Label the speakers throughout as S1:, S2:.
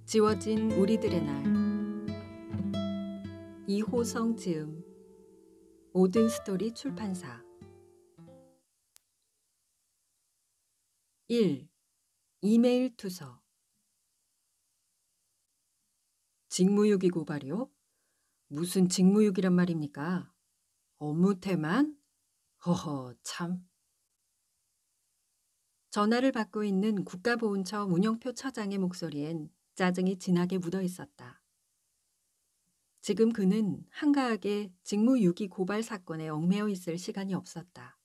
S1: 지워진 우리들의 날. 이호성 지음. 모든 스토리 출판사. 1. 이메일 투서. 직무유기 고발이요? 무슨 직무유기란 말입니까? 업무 태만? 허허, 참. 전화를 받고 있는 국가보훈처 문영표 처장의 목소리엔 짜증이 진하게 묻어 있었다. 지금 그는 한가하게 직무유기 고발 사건에 얽매여 있을 시간이 없었다.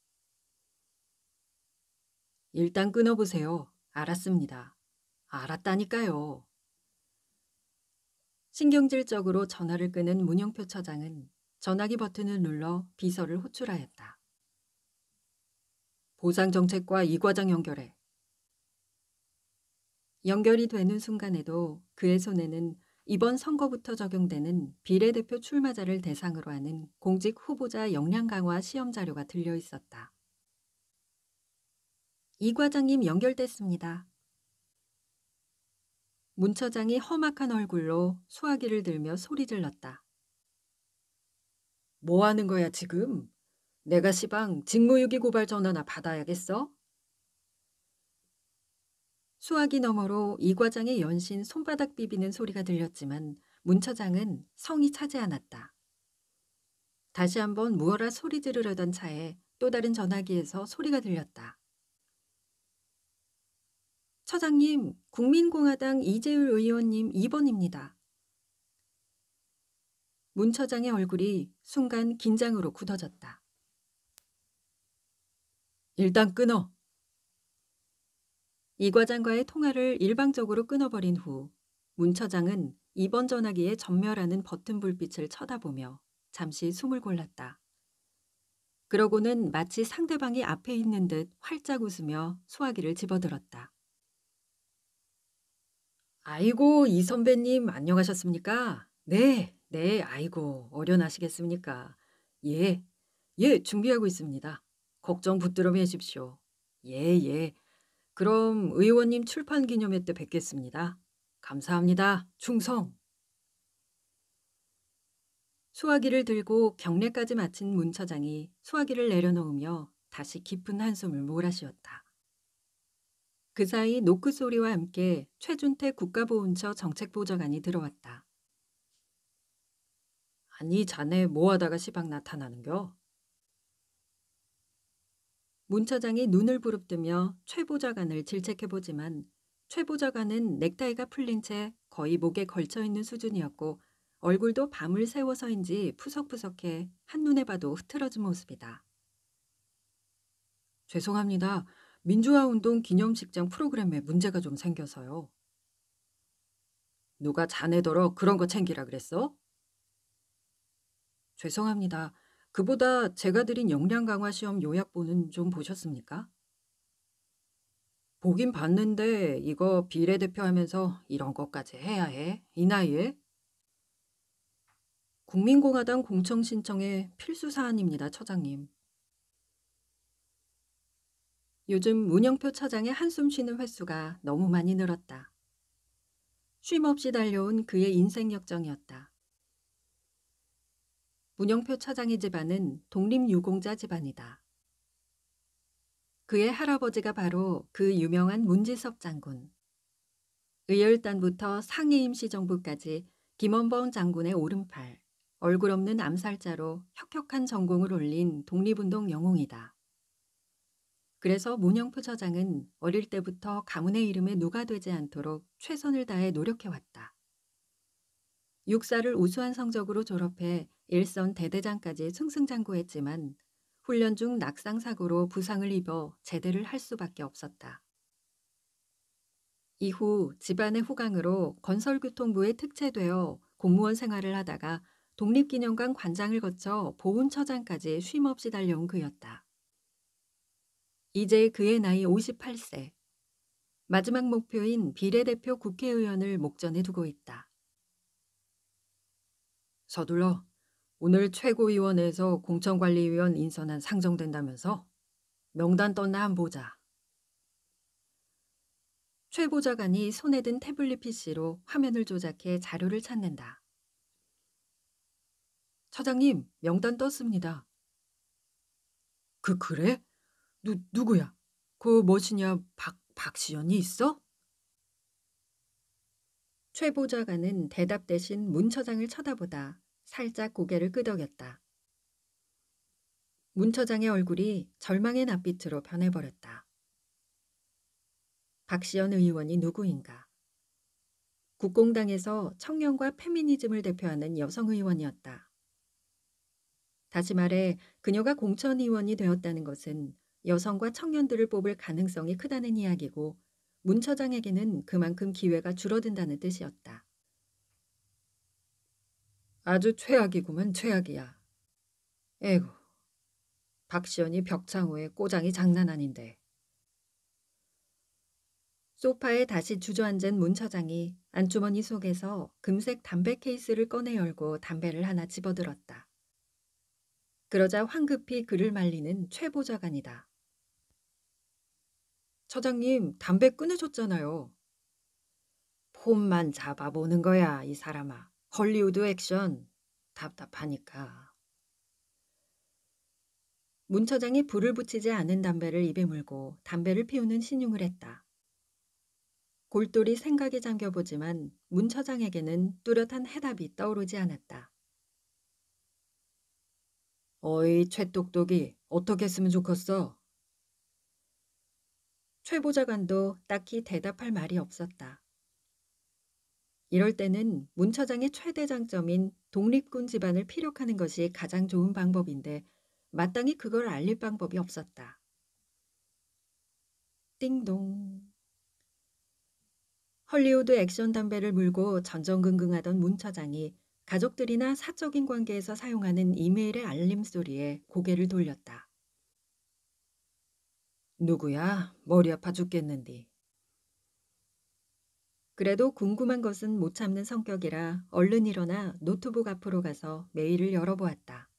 S1: 일단 끊어보세요. 알았습니다. 알았다니까요. 신경질적으로 전화를 끄는 문영표 처장은 전화기 버튼을 눌러 비서를 호출하였다. 보상정책과 이 과장 연결해. 연결이 되는 순간에도 그의 손에는 이번 선거부터 적용되는 비례대표 출마자를 대상으로 하는 공직 후보자 역량 강화 시험 자료가 들려 있었다. 이 과장님 연결됐습니다. 문 처장이 험악한 얼굴로 수화기를 들며 소리 질렀다. 뭐 하는 거야 지금? 내가 시방 직무유기 고발 전화나 받아야겠어? 수화기 너머로 이 과장의 연신 손바닥 비비는 소리가 들렸지만 문 처장은 성이 차지 않았다. 다시 한번 무어라 소리 지르려던 차에 또 다른 전화기에서 소리가 들렸다. 처장님, 국민공화당 이재율 의원님 2번입니다. 문 처장의 얼굴이 순간 긴장으로 굳어졌다. 일단 끊어. 이 과장과의 통화를 일방적으로 끊어버린 후 문 처장은 2번 전화기에 전멸하는 버튼 불빛을 쳐다보며 잠시 숨을 골랐다. 그러고는 마치 상대방이 앞에 있는 듯 활짝 웃으며 수화기를 집어들었다. 아이고, 이 선배님 안녕하셨습니까? 네, 아이고, 어련하시겠습니까? 예, 준비하고 있습니다. 걱정 붙들어 매십시오. 예. 그럼 의원님 출판 기념회 때 뵙겠습니다. 감사합니다. 충성. 수화기를 들고 경례까지 마친 문 처장이 수화기를 내려놓으며 다시 깊은 한숨을 몰아쉬었다. 그 사이 노크 소리와 함께 최준태 국가보훈처 정책보좌관이 들어왔다. 아니 자네 뭐하다가 시방 나타나는겨? 문 처장이 눈을 부릅뜨며 최 보좌관을 질책해보지만 최 보좌관은 넥타이가 풀린 채 거의 목에 걸쳐있는 수준이었고 얼굴도 밤을 새워서인지 푸석푸석해 한눈에 봐도 흐트러진 모습이다. 죄송합니다. 민주화운동 기념식장 프로그램에 문제가 좀 생겨서요. 누가 자네더러 그런 거 챙기라 그랬어? 죄송합니다. 그보다 제가 드린 역량 강화 시험 요약본은 좀 보셨습니까? 보긴 봤는데 이거 비례대표 하면서 이런 것까지 해야 해? 이 나이에? 국민공화당 공청 신청의 필수 사안입니다, 처장님. 요즘 문영표 처장의 한숨 쉬는 횟수가 너무 많이 늘었다. 쉼 없이 달려온 그의 인생 역정이었다. 문영표 처장의 집안은 독립유공자 집안이다. 그의 할아버지가 바로 그 유명한 문지섭 장군. 의열단부터 상해 임시정부까지 김원범 장군의 오른팔, 얼굴 없는 암살자로 혁혁한 전공을 올린 독립운동 영웅이다. 그래서 문영표 처장은 어릴 때부터 가문의 이름에 누가 되지 않도록 최선을 다해 노력해왔다. 육사를 우수한 성적으로 졸업해 일선 대대장까지 승승장구했지만 훈련 중 낙상사고로 부상을 입어 제대를 할 수밖에 없었다. 이후 집안의 후광으로 건설교통부에 특채되어 공무원 생활을 하다가 독립기념관 관장을 거쳐 보훈처장까지 쉼없이 달려온 그였다. 이제 그의 나이 58세. 마지막 목표인 비례대표 국회의원을 목전에 두고 있다. 서둘러. 오늘 최고위원회에서 공천관리위원 인선안 상정된다면서? 명단 떴나 한번 보자. 최 보좌관이 손에 든 태블릿 PC로 화면을 조작해 자료를 찾는다. 차장님, 명단 떴습니다. 그래? 누구야? 그 뭐시냐, 박시연이 있어? 최 보좌관은 대답 대신 문 처장을 쳐다보다 살짝 고개를 끄덕였다. 문 처장의 얼굴이 절망의 낯빛으로 변해버렸다. 박시연 의원이 누구인가? 국공당에서 청년과 페미니즘을 대표하는 여성 의원이었다. 다시 말해 그녀가 공천의원이 되었다는 것은 여성과 청년들을 뽑을 가능성이 크다는 이야기고 문 처장에게는 그만큼 기회가 줄어든다는 뜻이었다. 아주 최악이구만 최악이야. 에구, 박시연이 벽창호에 꼬장이 장난 아닌데. 소파에 다시 주저앉은 문 처장이 안주머니 속에서 금색 담배 케이스를 꺼내 열고 담배를 하나 집어들었다. 그러자 황급히 그를 말리는 최 보좌관이다. 처장님, 담배 끊으셨잖아요. 폼만 잡아보는 거야, 이 사람아. 헐리우드 액션. 답답하니까. 문 처장이 불을 붙이지 않은 담배를 입에 물고 담배를 피우는 신용을 했다. 골똘히 생각에 잠겨보지만 문 처장에게는 뚜렷한 해답이 떠오르지 않았다. 어이, 최똑똑이 어떻게 했으면 좋겠어? 최 보좌관도 딱히 대답할 말이 없었다. 이럴 때는 문 처장의 최대 장점인 독립군 집안을 피력하는 것이 가장 좋은 방법인데 마땅히 그걸 알릴 방법이 없었다. 띵동. 헐리우드 액션 담배를 물고 전전긍긍하던 문 처장이 가족들이나 사적인 관계에서 사용하는 이메일의 알림 소리에 고개를 돌렸다. 누구야? 머리 아파 죽겠는디. 그래도 궁금한 것은 못 참는 성격이라 얼른 일어나 노트북 앞으로 가서 메일을 열어보았다.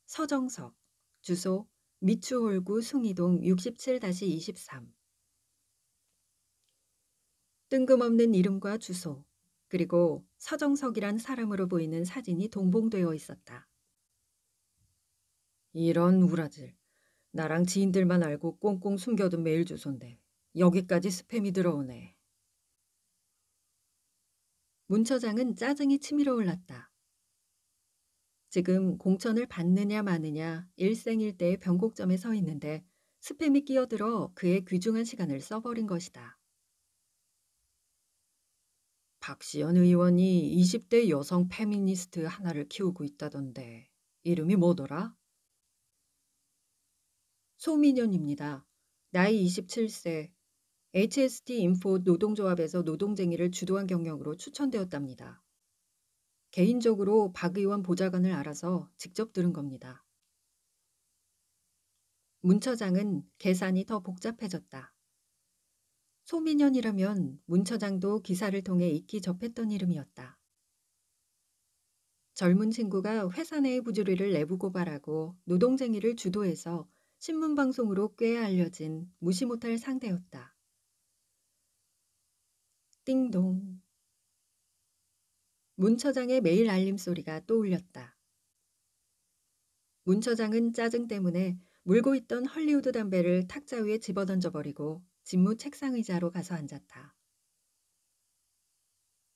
S1: 서정석, 주소 미추홀구 숭이동 67-23. 뜬금없는 이름과 주소, 그리고 서정석이란 사람으로 보이는 사진이 동봉되어 있었다. 이런 우라질. 나랑 지인들만 알고 꽁꽁 숨겨둔 메일 주소인데 여기까지 스팸이 들어오네. 문 처장은 짜증이 치밀어 올랐다. 지금 공천을 받느냐 마느냐 일생일대의 변곡점에 서 있는데 스팸이 끼어들어 그의 귀중한 시간을 써버린 것이다. 박시연 의원이 20대 여성 페미니스트 하나를 키우고 있다던데 이름이 뭐더라? 소민현입니다. 나이 27세. HST 인포 노동조합에서 노동쟁의를 주도한 경력으로 추천되었답니다. 개인적으로 박 의원 보좌관을 알아서 직접 들은 겁니다. 문 처장은 계산이 더 복잡해졌다. 소민현이라면 문 처장도 기사를 통해 익히 접했던 이름이었다. 젊은 친구가 회사 내의 부조리를 내부 고발하고 노동쟁의를 주도해서 신문방송으로 꽤 알려진 무시 못할 상대였다. 띵동. 문 처장의 메일 알림 소리가 또 울렸다. 문 처장은 짜증 때문에 물고 있던 헐리우드 담배를 탁자 위에 집어던져버리고 집무 책상 의자로 가서 앉았다.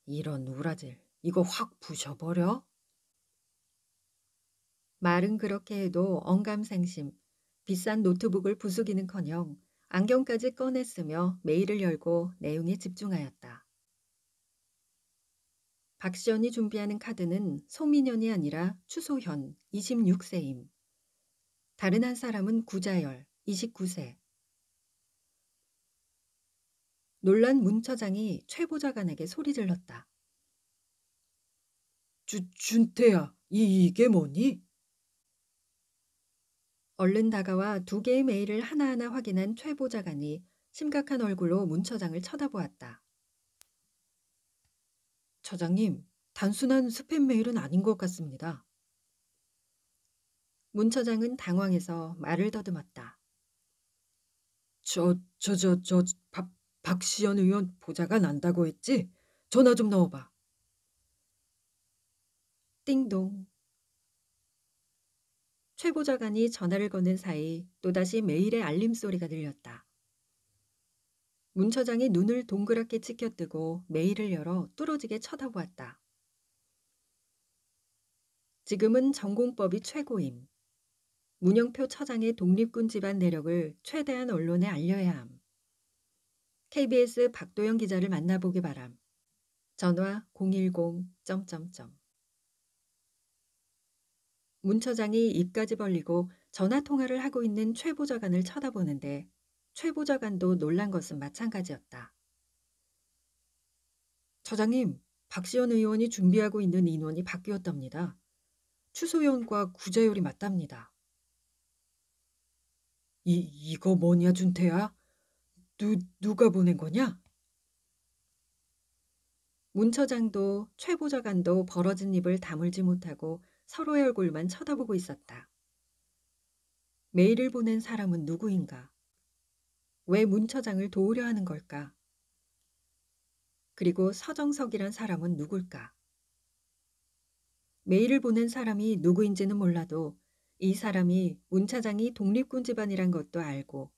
S1: 이런 우라질, 이거 확 부셔버려? 말은 그렇게 해도 언감생심, 비싼 노트북을 부수기는커녕 안경까지 꺼냈으며 메일을 열고 내용에 집중하였다. 박시연이 준비하는 카드는 소민현이 아니라 추소현 26세임. 다른 한 사람은 구자열 29세. 놀란 문 처장이 최 보좌관에게 소리 질렀다. 준태야, 이게 뭐니? 얼른 다가와 두 개의 메일을 하나하나 확인한 최 보좌관이 심각한 얼굴로 문 처장을 쳐다보았다. 처장님, 단순한 스팸 메일은 아닌 것 같습니다. 문 처장은 당황해서 말을 더듬었다.
S2: 저 박시연 의원 보좌관 안다고 했지? 전화 좀 넣어봐.
S1: 띵동. 최 보좌관이 전화를 거는 사이 또다시 메일의 알림 소리가 들렸다. 문 처장이 눈을 동그랗게 치켜뜨고 메일을 열어 뚫어지게 쳐다보았다. 지금은 전공법이 최고임. 문영표 처장의 독립군 집안 내력을 최대한 언론에 알려야 함. KBS 박도영 기자를 만나보기 바람. 전화 010... 문 처장이 입까지 벌리고 전화 통화를 하고 있는 최 보좌관을 쳐다보는데 최 보좌관도 놀란 것은 마찬가지였다. 처장님, 박시연 의원이 준비하고 있는 인원이 바뀌었답니다. 추소연과 구자열이 맞답니다. 이거 뭐냐, 준태야? 누가 보낸 거냐? 문 처장도 최 보좌관도 벌어진 입을 다물지 못하고 서로의 얼굴만 쳐다보고 있었다. 메일을 보낸 사람은 누구인가? 왜 문 처장을 도우려 하는 걸까? 그리고 서정석이란 사람은 누굴까? 메일을 보낸 사람이 누구인지는 몰라도 이 사람이 문 차장이 독립군 집안이란 것도 알고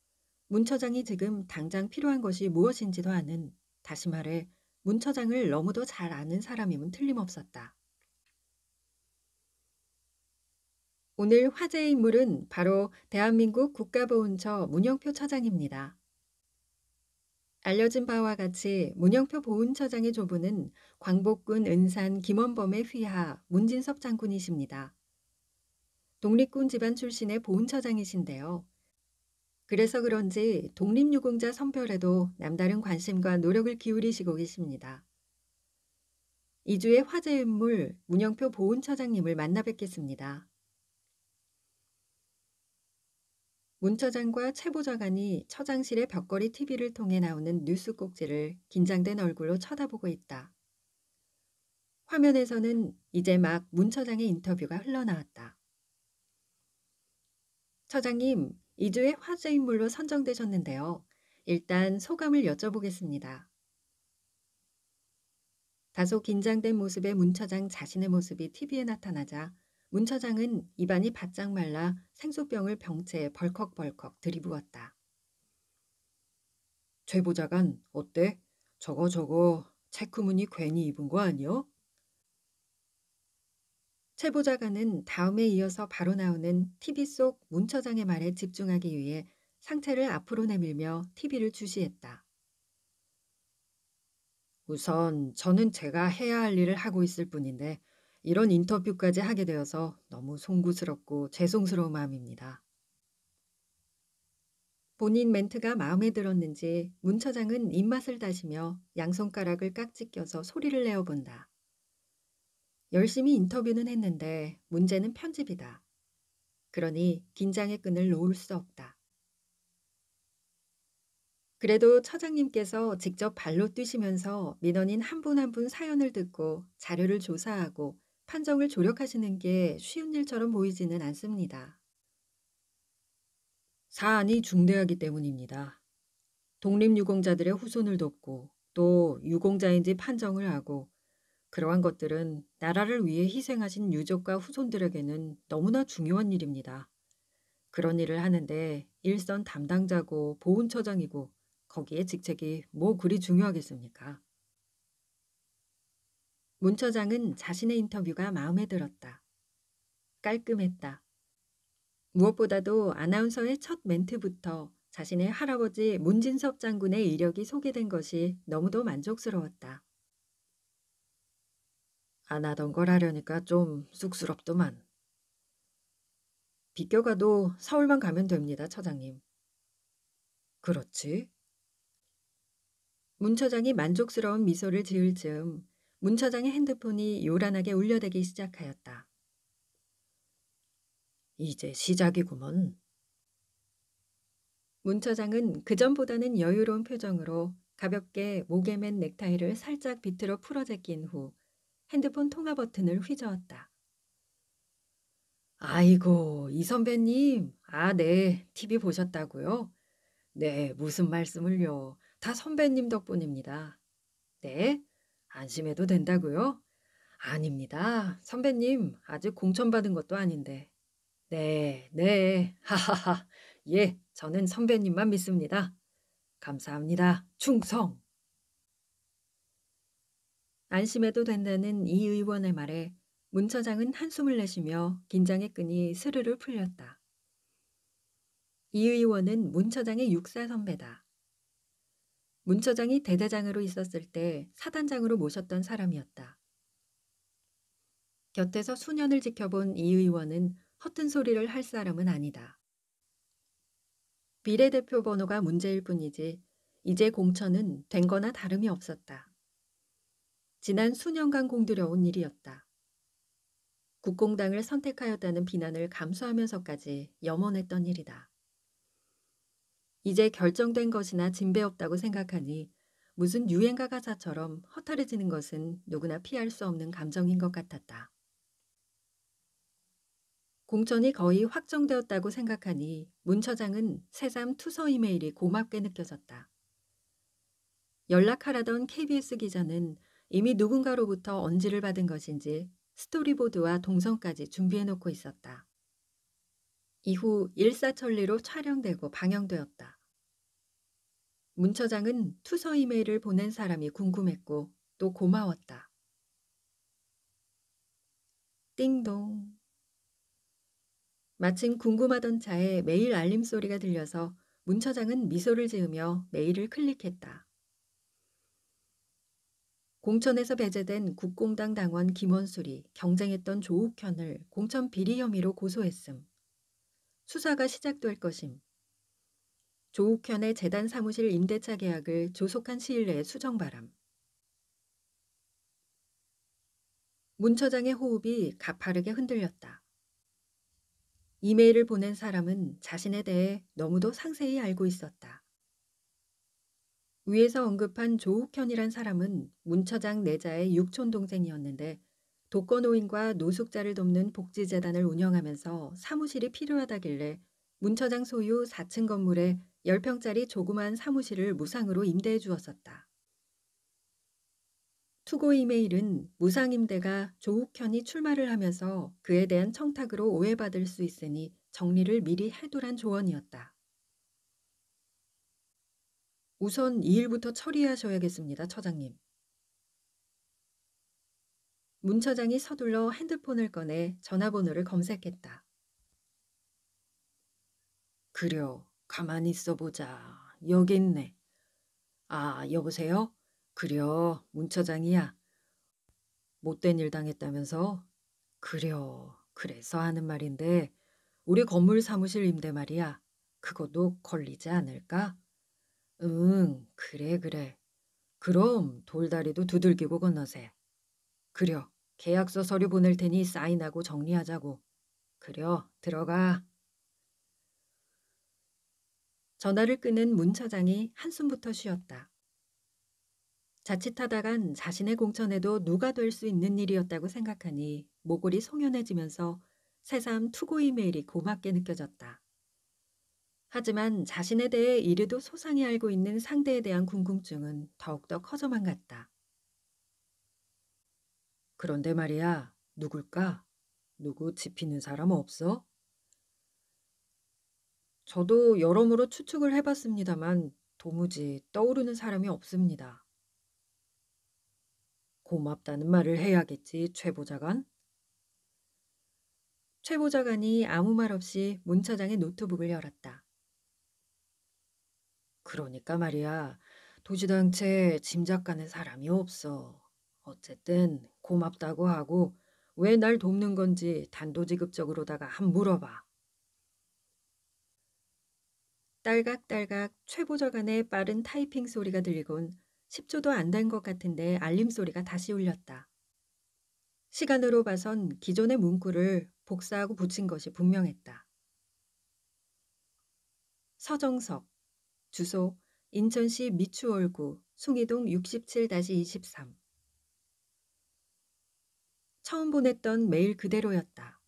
S1: 문 처장이 지금 당장 필요한 것이 무엇인지도 아는, 다시 말해 문 처장을 너무도 잘 아는 사람임은 틀림없었다. 오늘 화제의 인물은 바로 대한민국 국가보훈처 문영표 처장입니다. 알려진 바와 같이 문영표 보훈처장의 조부는 광복군 은산 김원범의 휘하 문진섭 장군이십니다. 독립군 집안 출신의 보훈처장이신데요. 그래서 그런지 독립유공자 선별에도 남다른 관심과 노력을 기울이시고 계십니다. 이주의 화제 인물 문영표 보훈처장님을 만나 뵙겠습니다. 문 처장과 최 보좌관이 처장실의 벽걸이 TV를 통해 나오는 뉴스 꼭지를 긴장된 얼굴로 쳐다보고 있다. 화면에서는 이제 막 문 처장의 인터뷰가 흘러나왔다. 처장님, 2주의 화제 인물로 선정되셨는데요. 일단 소감을 여쭤보겠습니다. 다소 긴장된 모습의 문 처장 자신의 모습이 TV에 나타나자 문 처장은 입안이 바짝 말라 생수병을 병채에 벌컥벌컥 들이부었다. 최 보좌관, 어때? 저거 체크무늬 괜히 입은 거 아니여? 최 보좌관은 다음에 이어서 바로 나오는 TV 속 문 처장의 말에 집중하기 위해 상체를 앞으로 내밀며 TV를 주시했다. 우선 저는 제가 해야 할 일을 하고 있을 뿐인데 이런 인터뷰까지 하게 되어서 너무 송구스럽고 죄송스러운 마음입니다. 본인 멘트가 마음에 들었는지 문 처장은 입맛을 다시며 양손가락을 깍지 껴서 소리를 내어본다. 열심히 인터뷰는 했는데 문제는 편집이다. 그러니 긴장의 끈을 놓을 수 없다. 그래도 처장님께서 직접 발로 뛰시면서 민원인 한 분 한 분 사연을 듣고 자료를 조사하고 판정을 조력하시는 게 쉬운 일처럼 보이지는 않습니다. 사안이 중대하기 때문입니다. 독립유공자들의 후손을 돕고 또 유공자인지 판정을 하고 그러한 것들은 나라를 위해 희생하신 유족과 후손들에게는 너무나 중요한 일입니다. 그런 일을 하는데 일선 담당자고 보훈처장이고 거기에 직책이 뭐 그리 중요하겠습니까? 문 처장은 자신의 인터뷰가 마음에 들었다. 깔끔했다. 무엇보다도 아나운서의 첫 멘트부터 자신의 할아버지 문진섭 장군의 이력이 소개된 것이 너무도 만족스러웠다. 안 하던 걸 하려니까 좀 쑥스럽더만. 비껴가도 서울만 가면 됩니다, 처장님. 그렇지? 문 처장이 만족스러운 미소를 지을 즈음 문 처장의 핸드폰이 요란하게 울려대기 시작하였다. 이제 시작이구먼. 문 처장은 그전보다는 여유로운 표정으로 가볍게 목에 맨 넥타이를 살짝 비틀어 풀어 제낀 후 핸드폰 통화 버튼을 휘저었다. 아이고, 이 선배님. 아, 네. TV 보셨다고요?
S2: 네, 무슨 말씀을요. 다 선배님 덕분입니다. 네? 안심해도 된다고요? 아닙니다. 선배님, 아직 공천받은 것도 아닌데. 네, 네. 하하하. 예, 저는 선배님만 믿습니다. 감사합니다. 충성!
S1: 안심해도 된다는 이 의원의 말에 문 처장은 한숨을 내쉬며 긴장의 끈이 스르르 풀렸다. 이 의원은 문 처장의 육사 선배다. 문 처장이 대대장으로 있었을 때 사단장으로 모셨던 사람이었다. 곁에서 수년을 지켜본 이 의원은 허튼 소리를 할 사람은 아니다. 비례대표 번호가 문제일 뿐이지 이제 공천은 된 거나 다름이 없었다. 지난 수년간 공들여온 일이었다. 국공당을 선택하였다는 비난을 감수하면서까지 염원했던 일이다. 이제 결정된 것이나 진배 없다고 생각하니 무슨 유행가 가사처럼 허탈해지는 것은 누구나 피할 수 없는 감정인 것 같았다. 공천이 거의 확정되었다고 생각하니 문 처장은 새삼 투서 이메일이 고맙게 느껴졌다. 연락하라던 KBS 기자는 이미 누군가로부터 언지를 받은 것인지 스토리보드와 동선까지 준비해 놓고 있었다. 이후 일사천리로 촬영되고 방영되었다. 문 처장은 투서 이메일을 보낸 사람이 궁금했고 또 고마웠다. 띵동. 마침 궁금하던 차에 메일 알림 소리가 들려서 문 처장은 미소를 지으며 메일을 클릭했다. 공천에서 배제된 국공당 당원 김원술이 경쟁했던 조욱현을 공천 비리 혐의로 고소했음. 수사가 시작될 것임. 조욱현의 재단 사무실 임대차 계약을 조속한 시일 내에 수정 바람. 문 처장의 호흡이 가파르게 흔들렸다. 이메일을 보낸 사람은 자신에 대해 너무도 상세히 알고 있었다. 위에서 언급한 조욱현이란 사람은 문 처장 내자의 육촌 동생이었는데 독거노인과 노숙자를 돕는 복지재단을 운영하면서 사무실이 필요하다길래 문 처장 소유 4층 건물에 10평짜리 조그마한 사무실을 무상으로 임대해 주었었다. 투고 이메일은 무상 임대가 조욱현이 출마를 하면서 그에 대한 청탁으로 오해받을 수 있으니 정리를 미리 해두란 조언이었다. 우선 이 일부터 처리하셔야겠습니다, 처장님. 문 처장이 서둘러 핸드폰을 꺼내 전화번호를 검색했다.
S2: 그려, 가만히 있어보자. 여기 있네. 아, 여보세요? 그려, 문 처장이야. 못된 일 당했다면서? 그려, 그래서 하는 말인데 우리 건물 사무실 임대 말이야. 그것도 걸리지 않을까? 응, 그래, 그래. 그럼 돌다리도 두들기고 건너세. 그려, 계약서 서류 보낼 테니 사인하고 정리하자고. 그려, 들어가.
S1: 전화를 끊은 문 처장이 한숨부터 쉬었다. 자칫하다간 자신의 공천에도 누가 될 수 있는 일이었다고 생각하니 모골이 송연해지면서 새삼 투고 이메일이 고맙게 느껴졌다. 하지만 자신에 대해 이르도 소상히 알고 있는 상대에 대한 궁금증은 더욱더 커져만 갔다.
S2: 그런데 말이야, 누굴까? 누구 집히는 사람 없어? 저도 여러모로 추측을 해봤습니다만 도무지 떠오르는 사람이 없습니다. 고맙다는 말을 해야겠지, 최 보좌관?
S1: 최 보좌관이 아무 말 없이 문 처장의 노트북을 열었다.
S2: 그러니까 말이야, 도시당체 짐작가는 사람이 없어. 어쨌든 고맙다고 하고 왜 날 돕는 건지 단도직입적으로다가 한 물어봐.
S1: 딸각딸각 최 보좌관의 빠른 타이핑 소리가 들리곤 10초도 안 된 것 같은데 알림 소리가 다시 울렸다. 시간으로 봐선 기존의 문구를 복사하고 붙인 것이 분명했다. 서정석, 주소 인천시 미추홀구 숭이동 67-23. 처음 보냈던 메일 그대로였다.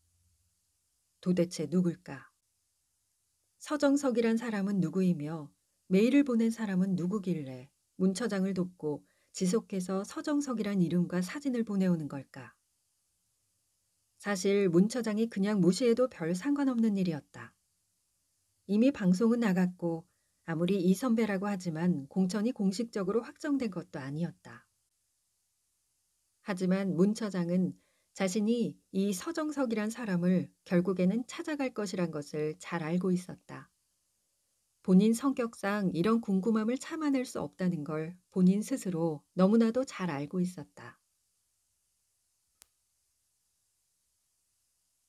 S1: 도대체 누굴까? 서정석이란 사람은 누구이며 메일을 보낸 사람은 누구길래 문 처장을 돕고 지속해서 서정석이란 이름과 사진을 보내오는 걸까? 사실 문 처장이 그냥 무시해도 별 상관없는 일이었다. 이미 방송은 나갔고 아무리 이 선배라고 하지만 공천이 공식적으로 확정된 것도 아니었다. 하지만 문 처장은 자신이 이 서정석이란 사람을 결국에는 찾아갈 것이란 것을 잘 알고 있었다. 본인 성격상 이런 궁금함을 참아낼 수 없다는 걸 본인 스스로 너무나도 잘 알고 있었다.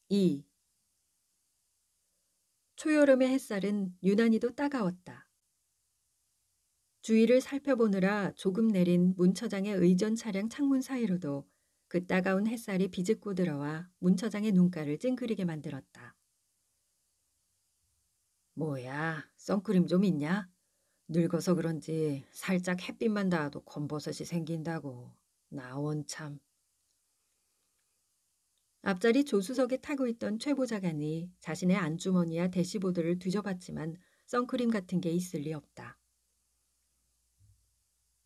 S1: 2. 초여름의 햇살은 유난히도 따가웠다. 주위를 살펴보느라 조금 내린 문 처장의 의전 차량 창문 사이로도 그 따가운 햇살이 비집고 들어와 문 처장의 눈가를 찡그리게 만들었다. 뭐야, 선크림 좀 있냐? 늙어서 그런지 살짝 햇빛만 닿아도 검버섯이 생긴다고. 나 원참. 앞자리 조수석에 타고 있던 최 보좌관이 자신의 안주머니와 대시보드를 뒤져봤지만 선크림 같은 게 있을 리 없다.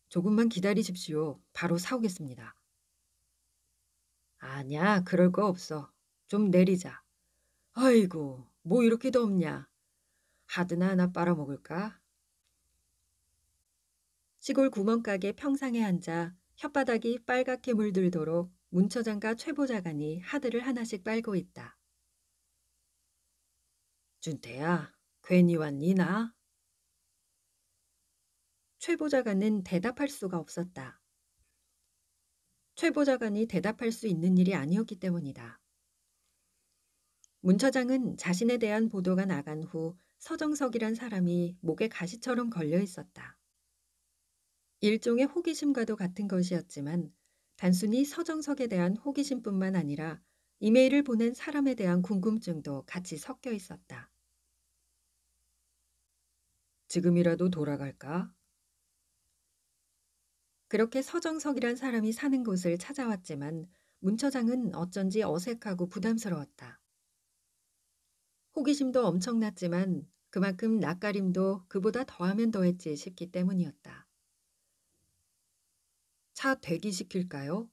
S1: 조금만 기다리십시오. 바로 사오겠습니다. 아냐, 그럴 거 없어. 좀 내리자. 아이고, 뭐 이렇게 덥냐. 하드나 하나 빨아먹을까? 시골 구멍가게 평상에 앉아 혓바닥이 빨갛게 물들도록 문 처장과 최 보좌관이 하드를 하나씩 빨고 있다. 준태야, 괜히 왔니 나? 최 보좌관은 대답할 수가 없었다. 최 보좌관이 대답할 수 있는 일이 아니었기 때문이다. 문 처장은 자신에 대한 보도가 나간 후 서정석이란 사람이 목에 가시처럼 걸려 있었다. 일종의 호기심과도 같은 것이었지만 단순히 서정석에 대한 호기심뿐만 아니라 이메일을 보낸 사람에 대한 궁금증도 같이 섞여 있었다. 지금이라도 돌아갈까? 그렇게 서정석이란 사람이 사는 곳을 찾아왔지만 문 처장은 어쩐지 어색하고 부담스러웠다. 호기심도 엄청났지만 그만큼 낯가림도 그보다 더하면 더했지 싶기 때문이었다. 차 대기시킬까요?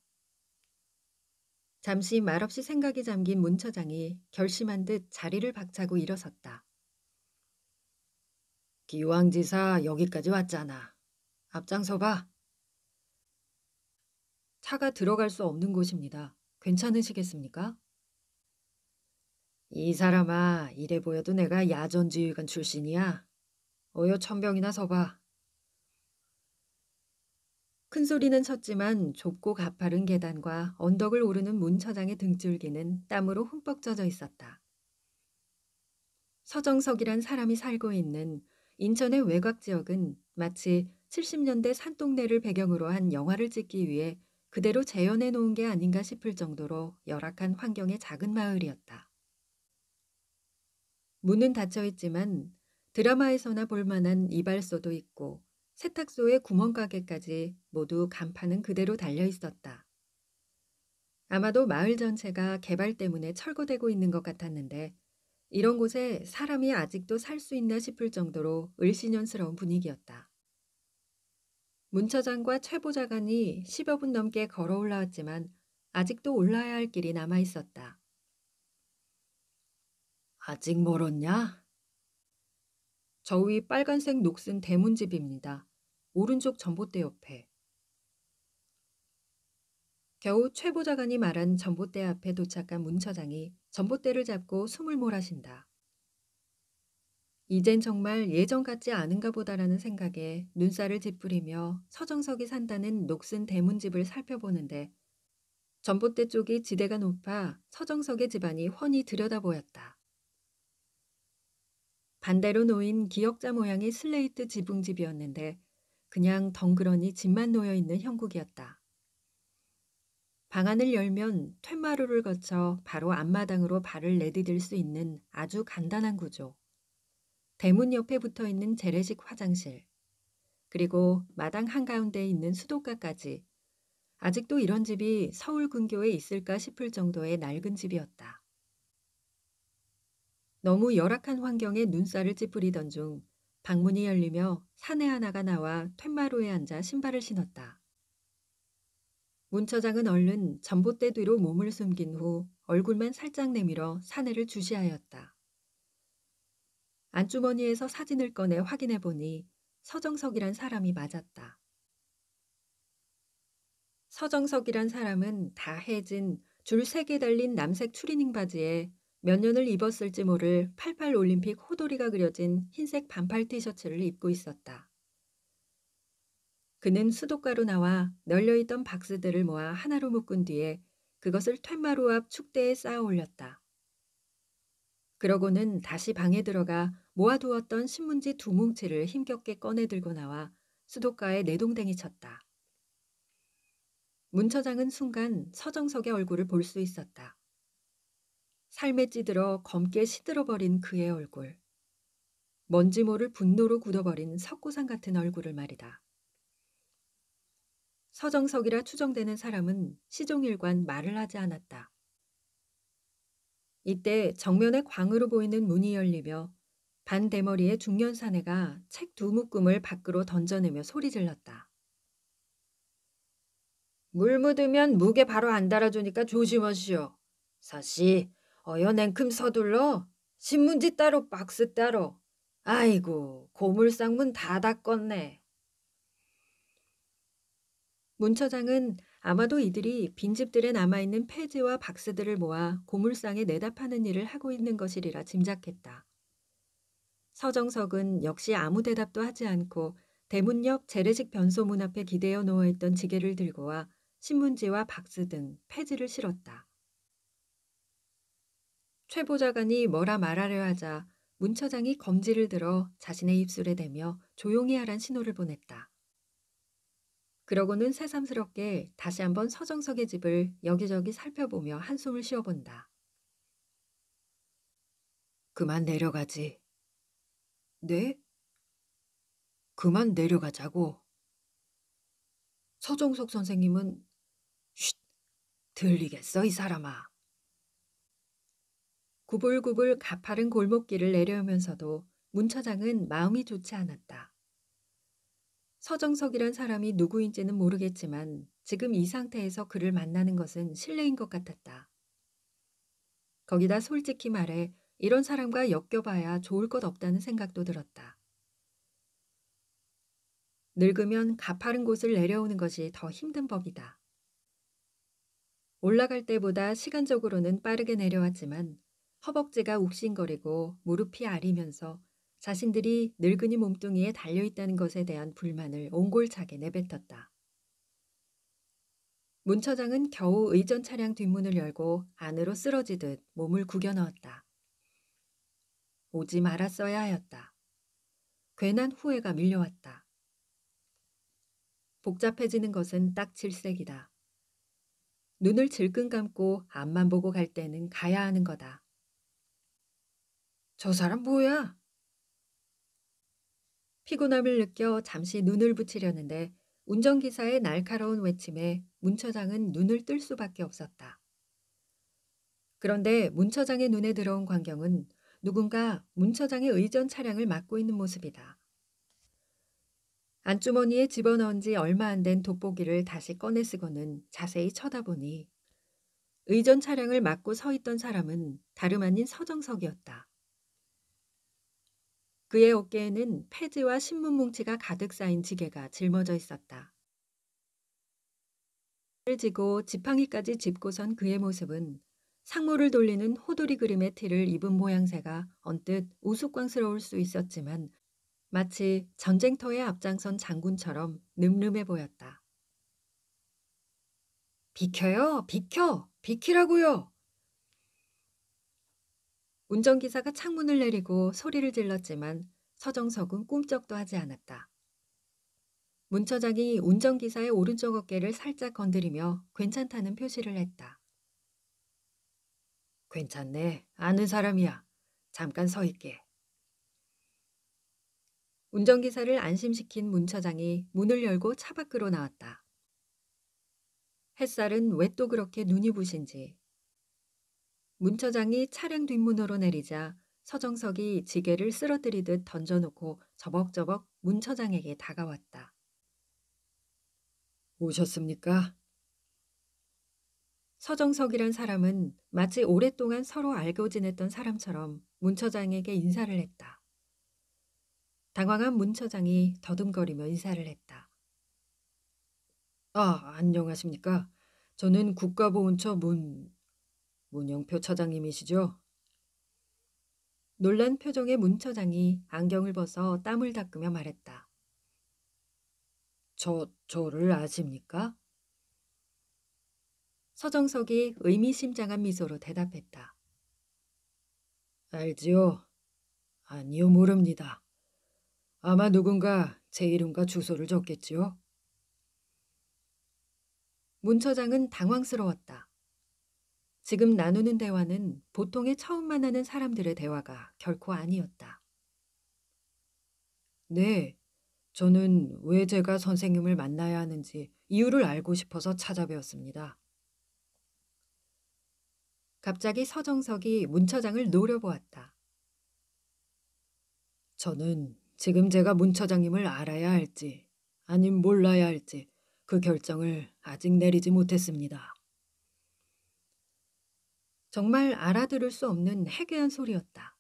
S1: 잠시 말없이 생각이 잠긴 문 처장이 결심한 듯 자리를 박차고 일어섰다. 기왕지사 여기까지 왔잖아. 앞장서봐. 차가 들어갈 수 없는 곳입니다. 괜찮으시겠습니까? 이 사람아, 이래 보여도 내가 야전지휘관 출신이야. 어여 천병이나 서봐. 큰 소리는 쳤지만 좁고 가파른 계단과 언덕을 오르는 문 처장의 등줄기는 땀으로 흠뻑 젖어 있었다. 서정석이란 사람이 살고 있는 인천의 외곽 지역은 마치 70년대 산동네를 배경으로 한 영화를 찍기 위해 그대로 재현해 놓은 게 아닌가 싶을 정도로 열악한 환경의 작은 마을이었다. 문은 닫혀 있지만 드라마에서나 볼 만한 이발소도 있고 세탁소의 구멍가게까지 모두 간판은 그대로 달려 있었다. 아마도 마을 전체가 개발 때문에 철거되고 있는 것 같았는데 이런 곳에 사람이 아직도 살 수 있나 싶을 정도로 을씨년스러운 분위기였다. 문 처장과 최 보좌관이 10여 분 넘게 걸어 올라왔지만 아직도 올라야 할 길이 남아 있었다. 아직 멀었냐? 저 위 빨간색 녹슨 대문집입니다. 오른쪽 전봇대 옆에. 겨우 최 보좌관이 말한 전봇대 앞에 도착한 문 처장이 전봇대를 잡고 숨을 몰아쉰다. 이젠 정말 예전 같지 않은가 보다라는 생각에 눈살을 찌푸리며 서정석이 산다는 녹슨 대문집을 살펴보는데 전봇대 쪽이 지대가 높아 서정석의 집안이 훤히 들여다보였다. 반대로 놓인 기역자 모양의 슬레이트 지붕집이었는데 그냥 덩그러니 집만 놓여있는 형국이었다. 방안을 열면 툇마루를 거쳐 바로 앞마당으로 발을 내디딜 수 있는 아주 간단한 구조. 대문 옆에 붙어있는 재래식 화장실, 그리고 마당 한가운데에 있는 수도가까지 아직도 이런 집이 서울 근교에 있을까 싶을 정도의 낡은 집이었다. 너무 열악한 환경에 눈살을 찌푸리던 중 방문이 열리며 사내 하나가 나와 툇마루에 앉아 신발을 신었다. 문 처장은 얼른 전봇대 뒤로 몸을 숨긴 후 얼굴만 살짝 내밀어 사내를 주시하였다. 안주머니에서 사진을 꺼내 확인해 보니 서정석이란 사람이 맞았다. 서정석이란 사람은 다 해진 줄 3개 달린 남색 추리닝 바지에 몇 년을 입었을지 모를 88 올림픽 호돌이가 그려진 흰색 반팔 티셔츠를 입고 있었다. 그는 수도가로 나와 널려있던 박스들을 모아 하나로 묶은 뒤에 그것을 툇마루 앞 축대에 쌓아 올렸다. 그러고는 다시 방에 들어가 모아두었던 신문지 2뭉치를 힘겹게 꺼내 들고 나와 수도가에 내동댕이 쳤다. 문 처장은 순간 서정석의 얼굴을 볼 수 있었다. 삶에 찌들어 검게 시들어버린 그의 얼굴. 먼지 모를 분노로 굳어버린 석고상 같은 얼굴을 말이다. 서정석이라 추정되는 사람은 시종일관 말을 하지 않았다. 이때 정면에 광으로 보이는 문이 열리며 반대머리의 중년 사내가 책 2묶음을 밖으로 던져내며 소리 질렀다. 물 묻으면 무게 바로 안 달아주니까 조심하시오. 사씨, 어여 냉큼 서둘러. 신문지 따로 박스 따로. 아이고, 고물상문 다 닫겄네. 문 처장은 아마도 이들이 빈집들에 남아있는 폐지와 박스들을 모아 고물상에 내다 파는 일을 하고 있는 것이리라 짐작했다. 서정석은 역시 아무 대답도 하지 않고 대문 옆 재래식 변소 문 앞에 기대어 놓아있던 지게를 들고 와 신문지와 박스 등 폐지를 실었다. 최 보좌관이 뭐라 말하려 하자 문 처장이 검지를 들어 자신의 입술에 대며 조용히 하란 신호를 보냈다. 그러고는 새삼스럽게 다시 한번 서정석의 집을 여기저기 살펴보며 한숨을 쉬어본다. 그만 내려가지. 네? 그만 내려가자고. 서정석 선생님은 쉿! 들리겠어 이 사람아. 구불구불 가파른 골목길을 내려오면서도 문 처장은 마음이 좋지 않았다. 서정석이란 사람이 누구인지는 모르겠지만 지금 이 상태에서 그를 만나는 것은 실례인 것 같았다. 거기다 솔직히 말해 이런 사람과 엮여봐야 좋을 것 없다는 생각도 들었다. 늙으면 가파른 곳을 내려오는 것이 더 힘든 법이다. 올라갈 때보다 시간적으로는 빠르게 내려왔지만 허벅지가 욱신거리고 무릎이 아리면서 자신들이 늙은이 몸뚱이에 달려있다는 것에 대한 불만을 옹골차게 내뱉었다. 문 처장은 겨우 의전 차량 뒷문을 열고 안으로 쓰러지듯 몸을 구겨 넣었다. 오지 말았어야 하였다. 괜한 후회가 밀려왔다. 복잡해지는 것은 딱 질색이다. 눈을 질끈 감고 앞만 보고 갈 때는 가야 하는 거다. 저 사람 뭐야? 피곤함을 느껴 잠시 눈을 붙이려는데 운전기사의 날카로운 외침에 문 처장은 눈을 뜰 수밖에 없었다. 그런데 문 처장의 눈에 들어온 광경은 누군가 문 처장의 의전 차량을 막고 있는 모습이다. 안주머니에 집어넣은 지 얼마 안 된 돋보기를 다시 꺼내 쓰고는 자세히 쳐다보니 의전 차량을 막고 서 있던 사람은 다름 아닌 서정석이었다. 그의 어깨에는 폐지와 신문 뭉치가 가득 쌓인 지게가 짊어져 있었다. 를 지고 지팡이까지 짚고선 그의 모습은 상모를 돌리는 호돌이 그림의 티를 입은 모양새가 언뜻 우스꽝스러울 수 있었지만 마치 전쟁터에 앞장선 장군처럼 늠름해 보였다. 비켜요, 비켜, 비키라고요. 운전기사가 창문을 내리고 소리를 질렀지만 서정석은 꿈쩍도 하지 않았다. 문 처장이 운전기사의 오른쪽 어깨를 살짝 건드리며 괜찮다는 표시를 했다. 괜찮네. 아는 사람이야. 잠깐 서 있게. 운전기사를 안심시킨 문 처장이 문을 열고 차 밖으로 나왔다. 햇살은 왜 또 그렇게 눈이 부신지. 문 처장이 차량 뒷문으로 내리자 서정석이 지게를 쓰러뜨리듯 던져놓고 저벅저벅 문 처장에게 다가왔다.
S2: 오셨습니까?
S1: 서정석이란 사람은 마치 오랫동안 서로 알고 지냈던 사람처럼 문 처장에게 인사를 했다. 당황한 문 처장이 더듬거리며 인사를 했다.
S2: 안녕하십니까? 저는 국가보훈처 문영표 처장님이시죠?
S1: 놀란 표정의 문 처장이 안경을 벗어 땀을 닦으며 말했다.
S2: 저를 아십니까?
S1: 서정석이 의미심장한 미소로 대답했다.
S2: 알지요? 아니요, 모릅니다. 아마 누군가 제 이름과 주소를 적겠지요?
S1: 문 처장은 당황스러웠다. 지금 나누는 대화는 보통의 처음 만나는 사람들의 대화가 결코 아니었다.
S2: 네, 저는 왜 제가 선생님을 만나야 하는지 이유를 알고 싶어서 찾아뵈었습니다.
S1: 갑자기 서정석이 문 처장을 노려보았다.
S2: 저는 지금 제가 문 처장님을 알아야 할지 아님 몰라야 할지 그 결정을 아직 내리지 못했습니다.
S1: 정말 알아들을 수 없는 해괴한 소리였다.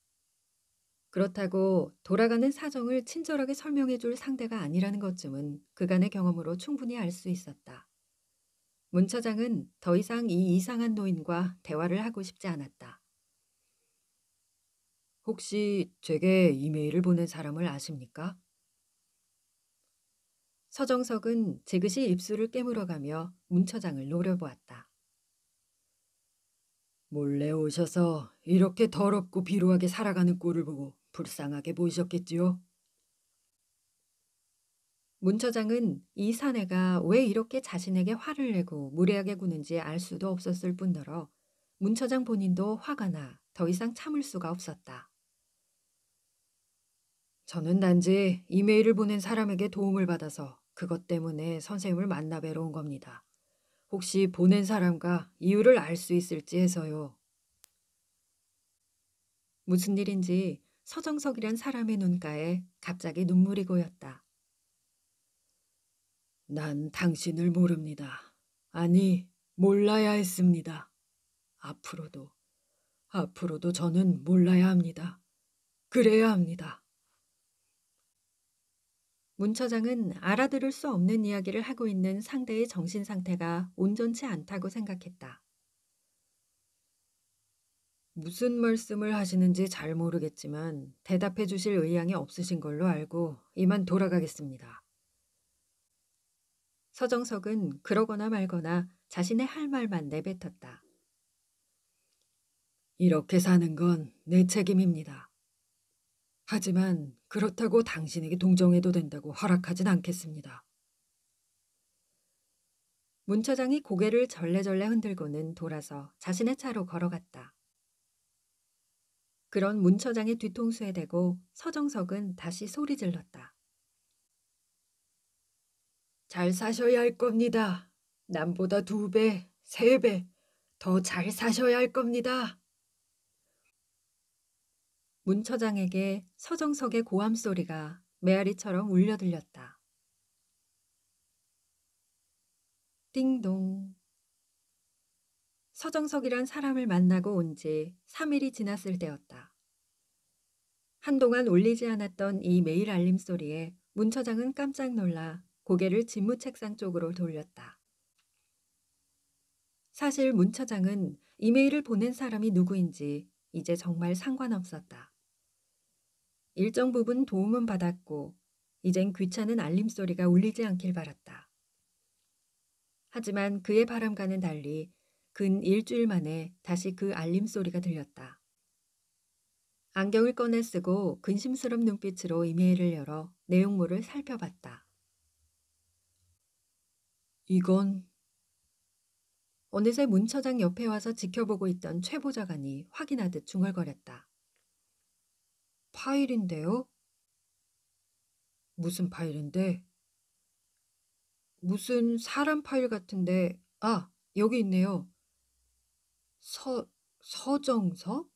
S1: 그렇다고 돌아가는 사정을 친절하게 설명해 줄 상대가 아니라는 것쯤은 그간의 경험으로 충분히 알 수 있었다. 문 처장은 더 이상 이 이상한 노인과 대화를 하고 싶지 않았다.
S2: 혹시 제게 이메일을 보낸 사람을 아십니까?
S1: 서정석은 지그시 입술을 깨물어가며 문 처장을 노려보았다.
S2: 몰래 오셔서 이렇게 더럽고 비루하게 살아가는 꼴을 보고 불쌍하게 보이셨겠지요?
S1: 문 처장은 이 사내가 왜 이렇게 자신에게 화를 내고 무례하게 구는지 알 수도 없었을 뿐더러 문 처장 본인도 화가 나 더 이상 참을 수가 없었다.
S2: 저는 단지 이메일을 보낸 사람에게 도움을 받아서 그것 때문에 선생님을 만나 뵈러 온 겁니다. 혹시 보낸 사람과 이유를 알 수 있을지 해서요.
S1: 무슨 일인지 서정석이란 사람의 눈가에 갑자기 눈물이 고였다.
S2: 난 당신을 모릅니다. 아니, 몰라야 했습니다. 앞으로도 저는 몰라야 합니다. 그래야 합니다.
S1: 문 처장은 알아들을 수 없는 이야기를 하고 있는 상대의 정신 상태가 온전치 않다고 생각했다.
S2: 무슨 말씀을 하시는지 잘 모르겠지만 대답해 주실 의향이 없으신 걸로 알고 이만 돌아가겠습니다.
S1: 서정석은 그러거나 말거나 자신의 할 말만 내뱉었다.
S2: 이렇게 사는 건 내 책임입니다. 하지만 그렇다고 당신에게 동정해도 된다고 허락하진 않겠습니다.
S1: 문 처장이 고개를 절레절레 흔들고는 돌아서 자신의 차로 걸어갔다. 그런 문 처장의 뒤통수에 대고 서정석은 다시 소리 질렀다.
S2: 잘 사셔야 할 겁니다. 남보다 2배, 3배 더 잘 사셔야 할 겁니다.
S1: 문 처장에게 서정석의 고함 소리가 메아리처럼 울려 들렸다. 띵동. 서정석이란 사람을 만나고 온 지 3일이 지났을 때였다. 한동안 울리지 않았던 이 메일 알림 소리에 문 처장은 깜짝 놀라 고개를 집무 책상 쪽으로 돌렸다. 사실 문 처장은 이메일을 보낸 사람이 누구인지 이제 정말 상관없었다. 일정 부분 도움은 받았고 이젠 귀찮은 알림 소리가 울리지 않길 바랐다. 하지만 그의 바람과는 달리 근 일주일 만에 다시 그 알림 소리가 들렸다. 안경을 꺼내 쓰고 근심스러운 눈빛으로 이메일을 열어 내용물을 살펴봤다.
S2: 이건
S1: 어느새 문 처장 옆에 와서 지켜보고 있던 최 보좌관이 확인하듯 중얼거렸다.
S2: 파일인데요? 무슨 파일인데? 무슨 사람 파일 같은데, 여기 있네요. 서정석?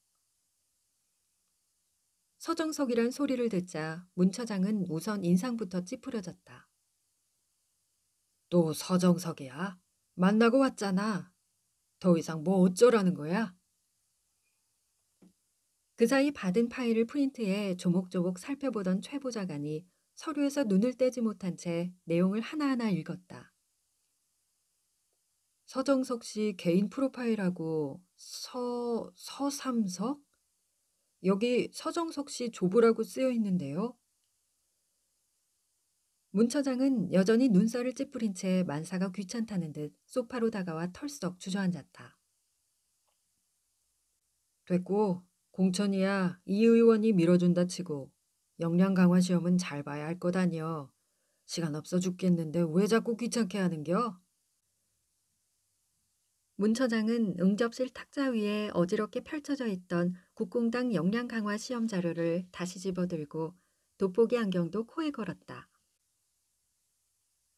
S1: 서정석이란 소리를 듣자 문 처장은 우선 인상부터 찌푸려졌다.
S2: 또 서정석이야? 만나고 왔잖아. 더 이상 뭐 어쩌라는 거야?
S1: 그 사이 받은 파일을 프린트해 조목조목 살펴보던 최 보좌관이 서류에서 눈을 떼지 못한 채 내용을 하나하나 읽었다.
S2: 서정석 씨 개인 프로파일하고 서삼석? 여기 서정석 씨 조부라고 쓰여 있는데요.
S1: 문 처장은 여전히 눈살을 찌푸린 채 만사가 귀찮다는 듯 소파로 다가와 털썩 주저앉았다.
S2: 됐고, 공천이야 이 의원이 밀어준다 치고 역량 강화 시험은 잘 봐야 할 것 아니여. 시간 없어 죽겠는데 왜 자꾸 귀찮게 하는겨?
S1: 문 처장은 응접실 탁자 위에 어지럽게 펼쳐져 있던 국공당 역량 강화 시험 자료를 다시 집어들고 돋보기 안경도 코에 걸었다.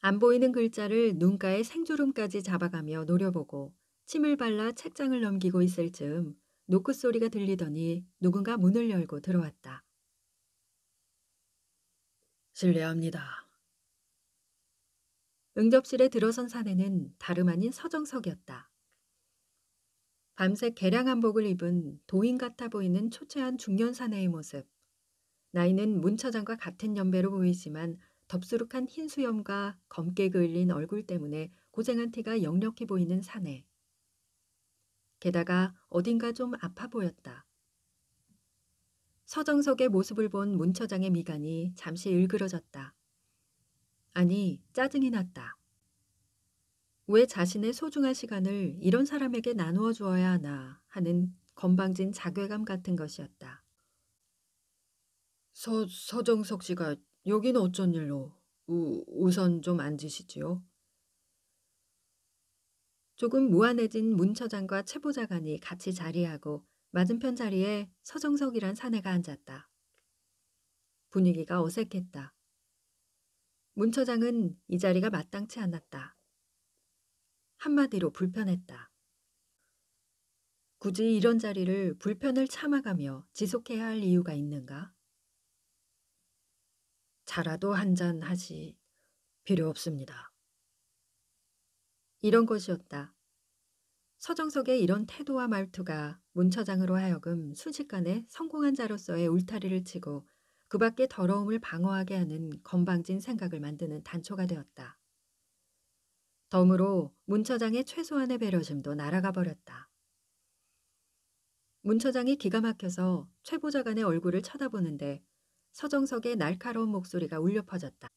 S1: 안 보이는 글자를 눈가에 생주름까지 잡아가며 노려보고 침을 발라 책장을 넘기고 있을 즈음 노크 소리가 들리더니 누군가 문을 열고 들어왔다.
S2: 실례합니다.
S1: 응접실에 들어선 사내는 다름 아닌 서정석이었다. 밤새 개량 한복을 입은 도인 같아 보이는 초췌한 중년 사내의 모습. 나이는 문 처장과 같은 연배로 보이지만 덥수룩한 흰 수염과 검게 그을린 얼굴 때문에 고생한 티가 역력해 보이는 사내. 게다가 어딘가 좀 아파 보였다. 서정석의 모습을 본 문 처장의 미간이 잠시 일그러졌다. 아니, 짜증이 났다. 왜 자신의 소중한 시간을 이런 사람에게 나누어 주어야 하나 하는 건방진 자괴감 같은 것이었다.
S2: 서정석 씨가 여기는 어쩐 일로? 우선 좀 앉으시지요.
S1: 조금 무안해진 문 처장과 최 보좌관이 같이 자리하고 맞은편 자리에 서정석이란 사내가 앉았다. 분위기가 어색했다. 문 처장은 이 자리가 마땅치 않았다. 한마디로 불편했다. 굳이 이런 자리를 불편을 참아가며 지속해야 할 이유가 있는가?
S2: 차라도 한잔 하시. 필요 없습니다.
S1: 이런 것이었다. 서정석의 이런 태도와 말투가 문 처장으로 하여금 순식간에 성공한 자로서의 울타리를 치고 그 밖의 더러움을 방어하게 하는 건방진 생각을 만드는 단초가 되었다. 덤으로 문 처장의 최소한의 배려심도 날아가 버렸다. 문 처장이 기가 막혀서 최 보좌관의 얼굴을 쳐다보는데 서정석의 날카로운 목소리가 울려 퍼졌다.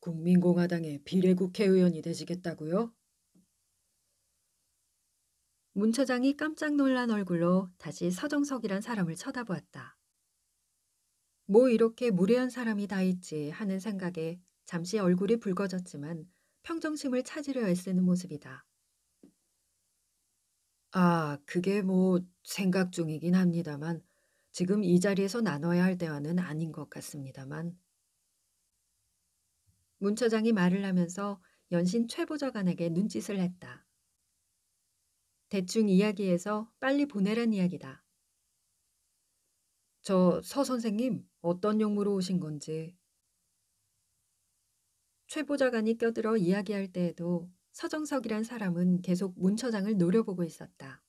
S2: 국민공화당의 비례국회의원이 되시겠다고요?
S1: 문 처장이 깜짝 놀란 얼굴로 다시 서정석이란 사람을 쳐다보았다. 뭐 이렇게 무례한 사람이 다 있지 하는 생각에 잠시 얼굴이 붉어졌지만 평정심을 찾으려 애쓰는 모습이다.
S2: 아, 그게 뭐 생각 중이긴 합니다만 지금 이 자리에서 나눠야 할 대화는 아닌 것 같습니다만.
S1: 문 처장이 말을 하면서 연신 최 보좌관에게 눈짓을 했다. 대충 이야기해서 빨리 보내란 이야기다.
S2: 저 서 선생님 어떤 용무로 오신 건지.
S1: 최 보좌관이 껴들어 이야기할 때에도 서정석이란 사람은 계속 문 처장을 노려보고 있었다.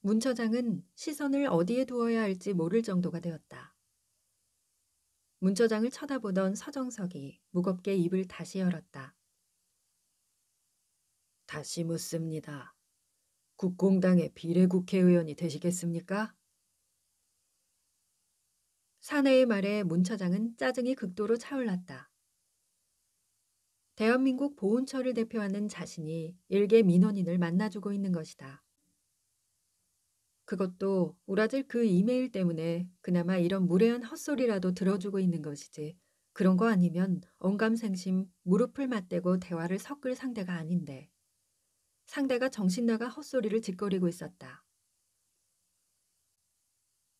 S1: 문 처장은 시선을 어디에 두어야 할지 모를 정도가 되었다. 문 처장을 쳐다보던 서정석이 무겁게 입을 다시 열었다.
S2: 다시 묻습니다. 국공당의 비례국회의원이 되시겠습니까?
S1: 사내의 말에 문 처장은 짜증이 극도로 차올랐다. 대한민국 보훈처를 대표하는 자신이 일개 민원인을 만나주고 있는 것이다. 그것도 우라질 그 이메일 때문에 그나마 이런 무례한 헛소리라도 들어주고 있는 것이지. 그런 거 아니면 언감생심 무릎을 맞대고 대화를 섞을 상대가 아닌데. 상대가 정신나가 헛소리를 짓거리고 있었다.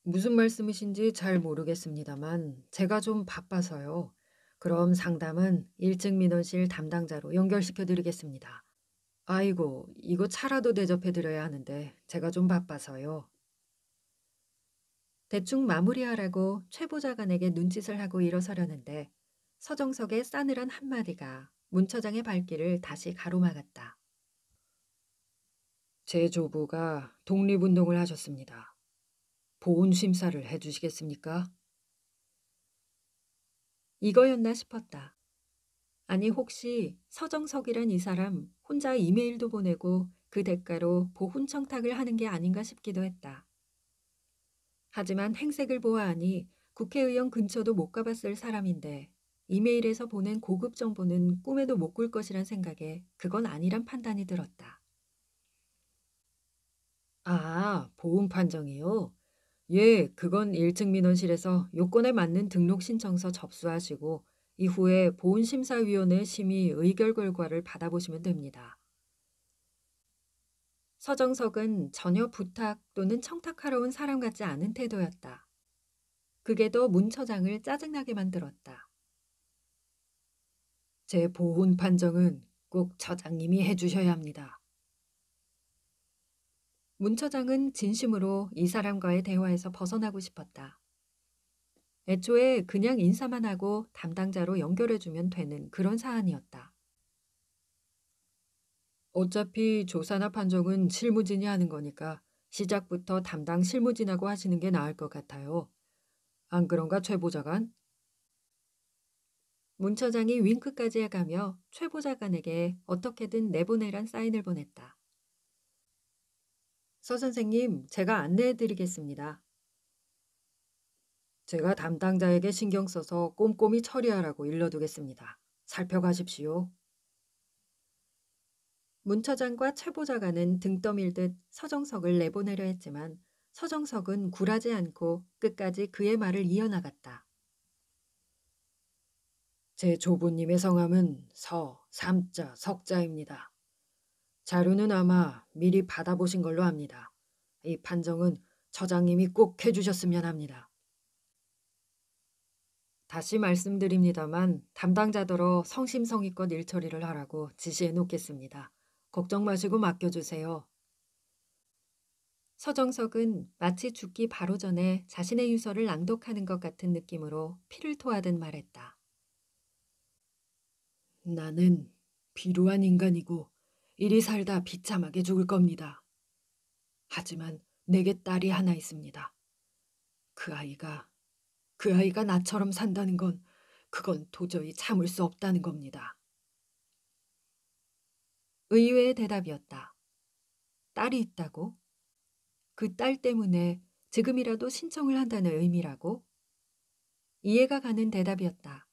S2: 무슨 말씀이신지 잘 모르겠습니다만 제가 좀 바빠서요. 그럼 상담은 1층 민원실 담당자로 연결시켜 드리겠습니다. 아이고, 이거 차라도 대접해 드려야 하는데 제가 좀 바빠서요.
S1: 대충 마무리하라고 최 보좌관에게 눈짓을 하고 일어서려는데 서정석의 싸늘한 한마디가 문 처장의 발길을 다시 가로막았다.
S2: 제 조부가 독립운동을 하셨습니다. 보훈 심사를 해주시겠습니까?
S1: 이거였나 싶었다. 아니 혹시 서정석이란 이 사람 혼자 이메일도 보내고 그 대가로 보훈 청탁을 하는 게 아닌가 싶기도 했다. 하지만 행색을 보아하니 국회의원 근처도 못 가봤을 사람인데 이메일에서 보낸 고급 정보는 꿈에도 못 꿀 것이란 생각에 그건 아니란 판단이 들었다.
S2: 아, 보훈 판정이요? 예, 그건 1층 민원실에서 요건에 맞는 등록 신청서 접수하시고 이후에 보훈심사위원회 심의 의결 결과를 받아보시면 됩니다.
S1: 서정석은 전혀 부탁 또는 청탁하러 온 사람 같지 않은 태도였다. 그게 더 문 처장을 짜증나게 만들었다.
S2: 제 보훈 판정은 꼭 처장님이 해주셔야 합니다.
S1: 문 처장은 진심으로 이 사람과의 대화에서 벗어나고 싶었다. 애초에 그냥 인사만 하고 담당자로 연결해주면 되는 그런 사안이었다.
S2: 어차피 조사나 판정은 실무진이 하는 거니까 시작부터 담당 실무진하고 하시는 게 나을 것 같아요. 안 그런가, 최 보좌관?
S1: 문 처장이 윙크까지 해가며 최 보좌관에게 어떻게든 내보내란 사인을 보냈다. 서 선생님, 제가 안내해드리겠습니다.
S2: 제가 담당자에게 신경 써서 꼼꼼히 처리하라고 일러두겠습니다. 살펴가십시오.
S1: 문 처장과 최 보좌관은 등 떠밀듯 서정석을 내보내려 했지만 서정석은 굴하지 않고 끝까지 그의 말을 이어나갔다.
S2: 제 조부님의 성함은 삼자, 석자입니다. 자료는 아마 미리 받아보신 걸로 압니다. 이 판정은 처장님이 꼭 해주셨으면 합니다. 다시 말씀드립니다만 담당자더러 성심성의껏 일처리를 하라고 지시해 놓겠습니다. 걱정 마시고 맡겨주세요.
S1: 서정석은 마치 죽기 바로 전에 자신의 유서를 낭독하는 것 같은 느낌으로 피를 토하듯 말했다.
S2: 나는 비루한 인간이고 이리 살다 비참하게 죽을 겁니다. 하지만 내게 딸이 하나 있습니다. 그 아이가 나처럼 산다는 건 그건 도저히 참을 수 없다는 겁니다.
S1: 의외의 대답이었다. 딸이 있다고? 그 딸 때문에 지금이라도 신청을 한다는 의미라고? 이해가 가는 대답이었다.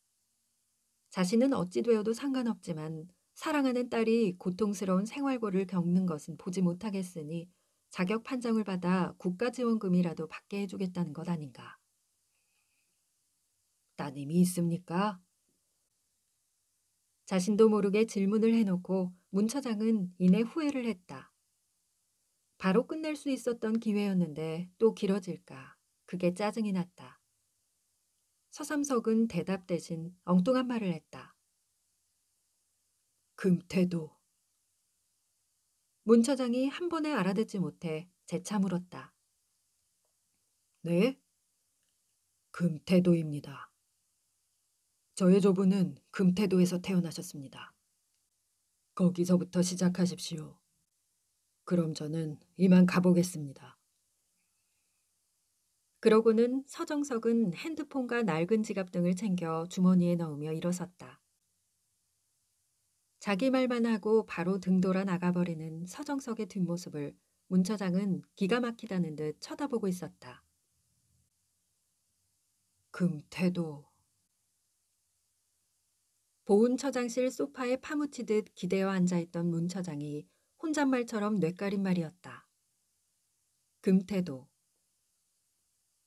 S1: 자신은 어찌 되어도 상관없지만 사랑하는 딸이 고통스러운 생활고를 겪는 것은 보지 못하겠으니 자격 판정을 받아 국가지원금이라도 받게 해주겠다는 것 아닌가.
S2: 따님이 있습니까?
S1: 자신도 모르게 질문을 해놓고 문 처장은 이내 후회를 했다. 바로 끝낼 수 있었던 기회였는데 또 길어질까. 그게 짜증이 났다. 서삼석은 대답 대신 엉뚱한 말을 했다.
S2: 금태도.
S1: 문 처장이 한 번에 알아듣지 못해 재차 물었다.
S2: 네? 금태도입니다. 저의 조부는 금태도에서 태어나셨습니다. 거기서부터 시작하십시오. 그럼 저는 이만 가보겠습니다.
S1: 그러고는 서정석은 핸드폰과 낡은 지갑 등을 챙겨 주머니에 넣으며 일어섰다. 자기 말만 하고 바로 등 돌아 나가버리는 서정석의 뒷모습을 문 처장은 기가 막히다는 듯 쳐다보고 있었다.
S2: 금태도.
S1: 보훈 처장실 소파에 파묻히듯 기대어 앉아있던 문 처장이 혼잣말처럼 뇌까린 말이었다. 금태도.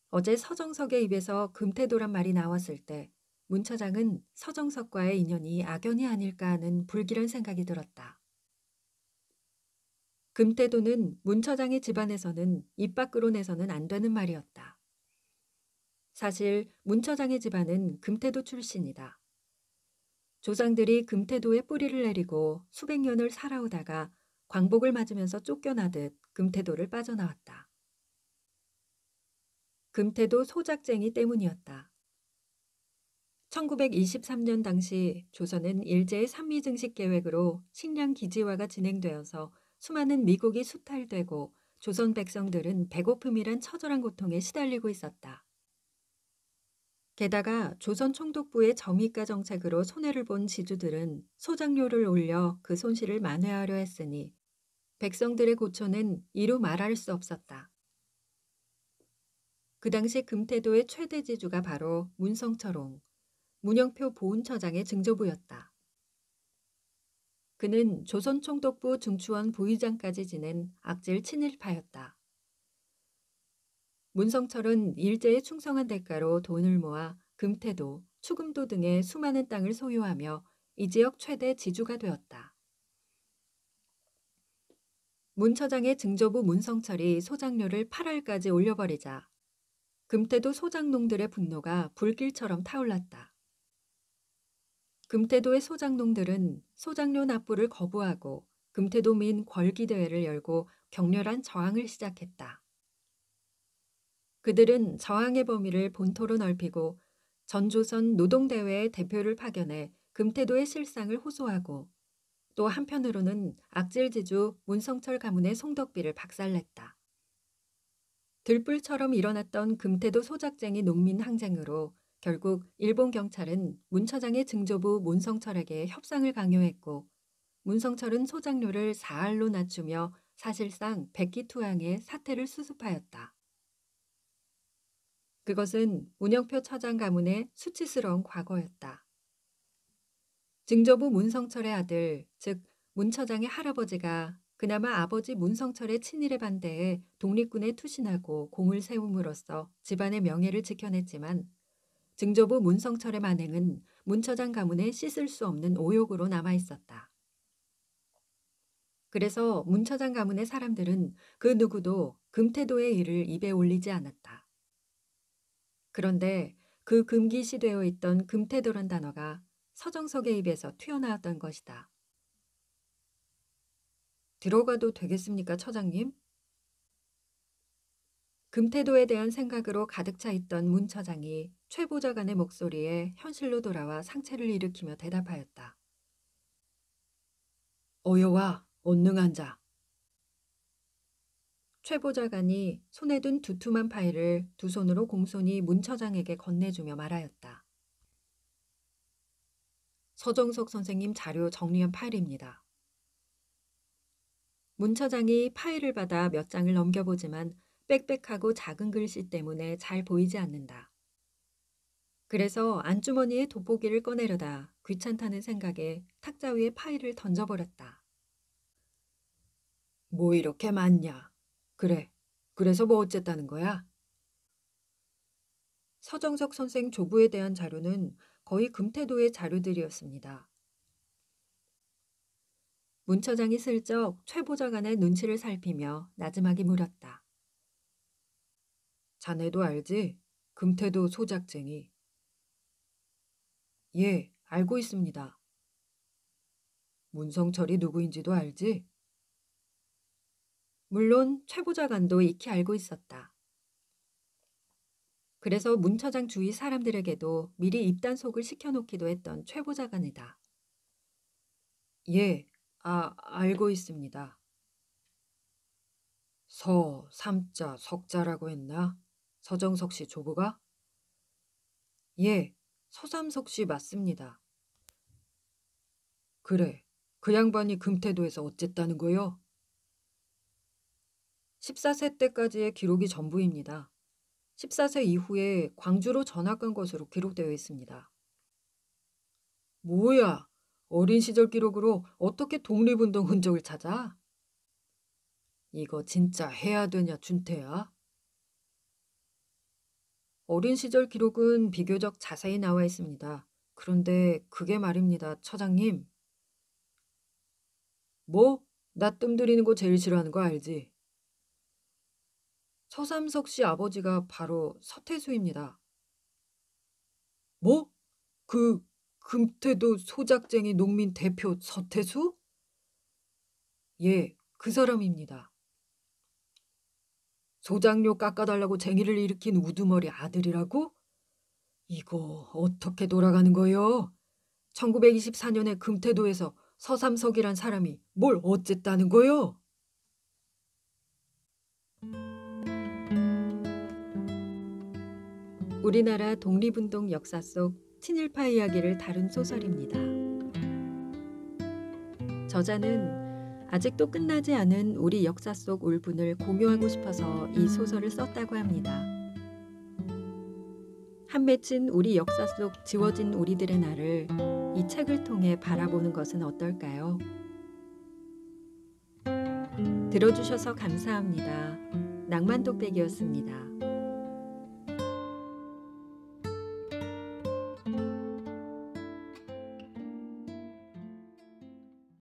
S1: 어제 서정석의 입에서 금태도란 말이 나왔을 때 문 처장은 서정석과의 인연이 악연이 아닐까 하는 불길한 생각이 들었다. 금태도는 문 처장의 집안에서는 입 밖으로 내서는 안 되는 말이었다. 사실 문 처장의 집안은 금태도 출신이다. 조상들이 금태도에 뿌리를 내리고 수백 년을 살아오다가 광복을 맞으면서 쫓겨나듯 금태도를 빠져나왔다. 금태도 소작쟁이 때문이었다. 1923년 당시 조선은 일제의 삼미증식 계획으로 식량 기지화가 진행되어서 수많은 미국이 수탈되고 조선 백성들은 배고픔이란 처절한 고통에 시달리고 있었다. 게다가 조선 총독부의 점입가 정책으로 손해를 본 지주들은 소작료를 올려 그 손실을 만회하려 했으니 백성들의 고초는 이루 말할 수 없었다. 그 당시 금태도의 최대 지주가 바로 문성철옹, 문영표 보훈처장의 증조부였다. 그는 조선 총독부 중추원 부의장까지 지낸 악질 친일파였다. 문성철은 일제에 충성한 대가로 돈을 모아 금태도, 추금도 등의 수많은 땅을 소유하며 이 지역 최대 지주가 되었다. 문 처장의 증조부 문성철이 소작료를 8알까지 올려버리자 금태도 소작농들의 분노가 불길처럼 타올랐다. 금태도의 소작농들은 소작료 납부를 거부하고 금태도민 궐기대회를 열고 격렬한 저항을 시작했다. 그들은 저항의 범위를 본토로 넓히고 전조선 노동대회의 대표를 파견해 금태도의 실상을 호소하고 또 한편으로는 악질지주 문성철 가문의 송덕비를 박살냈다. 들불처럼 일어났던 금태도 소작쟁이 농민 항쟁으로 결국 일본 경찰은 문 처장의 증조부 문성철에게 협상을 강요했고 문성철은 소작료를 4알로 낮추며 사실상 백기투항의 사태를 수습하였다. 그것은 문영표 처장 가문의 수치스러운 과거였다. 증조부 문성철의 아들, 즉 문 처장의 할아버지가 그나마 아버지 문성철의 친일에 반대해 독립군에 투신하고 공을 세움으로써 집안의 명예를 지켜냈지만 증조부 문성철의 만행은 문 처장 가문에 씻을 수 없는 오욕으로 남아있었다. 그래서 문 처장 가문의 사람들은 그 누구도 금태도의 일을 입에 올리지 않았다. 그런데 그 금기시되어 있던 금태도란 단어가 서정석의 입에서 튀어나왔던 것이다. 들어가도 되겠습니까, 처장님? 금태도에 대한 생각으로 가득 차 있던 문 처장이 최 보좌관의 목소리에 현실로 돌아와 상체를 일으키며 대답하였다. 어여와 언능한 자. 최 보좌관이 손에 든 두툼한 파일을 두 손으로 공손히 문 처장에게 건네주며 말하였다. 서정석 선생님 자료 정리한 파일입니다. 문 처장이 파일을 받아 몇 장을 넘겨보지만 빽빽하고 작은 글씨 때문에 잘 보이지 않는다. 그래서 안주머니에 돋보기를 꺼내려다 귀찮다는 생각에 탁자 위에 파일을 던져버렸다. 뭐 이렇게 많냐? 그래, 그래서 뭐 어쨌다는 거야? 서정석 선생 조부에 대한 자료는 거의 금태도의 자료들이었습니다. 문 처장이 슬쩍 최 보좌관의 눈치를 살피며 나지막이 물었다. 자네도 알지? 금태도 소작쟁이. 예, 알고 있습니다. 문성철이 누구인지도 알지? 물론 최 보좌관도 익히 알고 있었다. 그래서 문 처장 주위 사람들에게도 미리 입단속을 시켜놓기도 했던 최 보좌관이다. 예, 알고 있습니다. 삼자, 석자라고 했나? 서정석 씨 조부가? 예, 서삼석 씨 맞습니다. 그래, 그 양반이 금태도에서 어쨌다는 거요? 14세 때까지의 기록이 전부입니다. 14세 이후에 광주로 전학 간 것으로 기록되어 있습니다. 뭐야, 어린 시절 기록으로 어떻게 독립운동 흔적을 찾아? 이거 진짜 해야 되냐, 준태야? 어린 시절 기록은 비교적 자세히 나와 있습니다. 그런데 그게 말입니다, 처장님. 뭐? 나 뜸들이는 거 제일 싫어하는 거 알지? 서삼석 씨 아버지가 바로 서태수입니다. 뭐? 그 금태도 소작쟁이 농민 대표 서태수? 예, 그 사람입니다.
S2: 소장료 깎아달라고 쟁의를 일으킨 우두머리 아들이라고? 이거 어떻게 돌아가는 거요? 1924년에 금태도에서 서삼석이란 사람이 뭘 어쨌다는 거요?
S1: 우리나라 독립운동 역사 속 친일파 이야기를 다룬 소설입니다. 저자는 아직도 끝나지 않은 우리 역사 속 울분을 공유하고 싶어서 이 소설을 썼다고 합니다. 한 맺힌 우리 역사 속 지워진 우리들의 날을 이 책을 통해 바라보는 것은 어떨까요? 들어주셔서 감사합니다. 낭만독백이었습니다.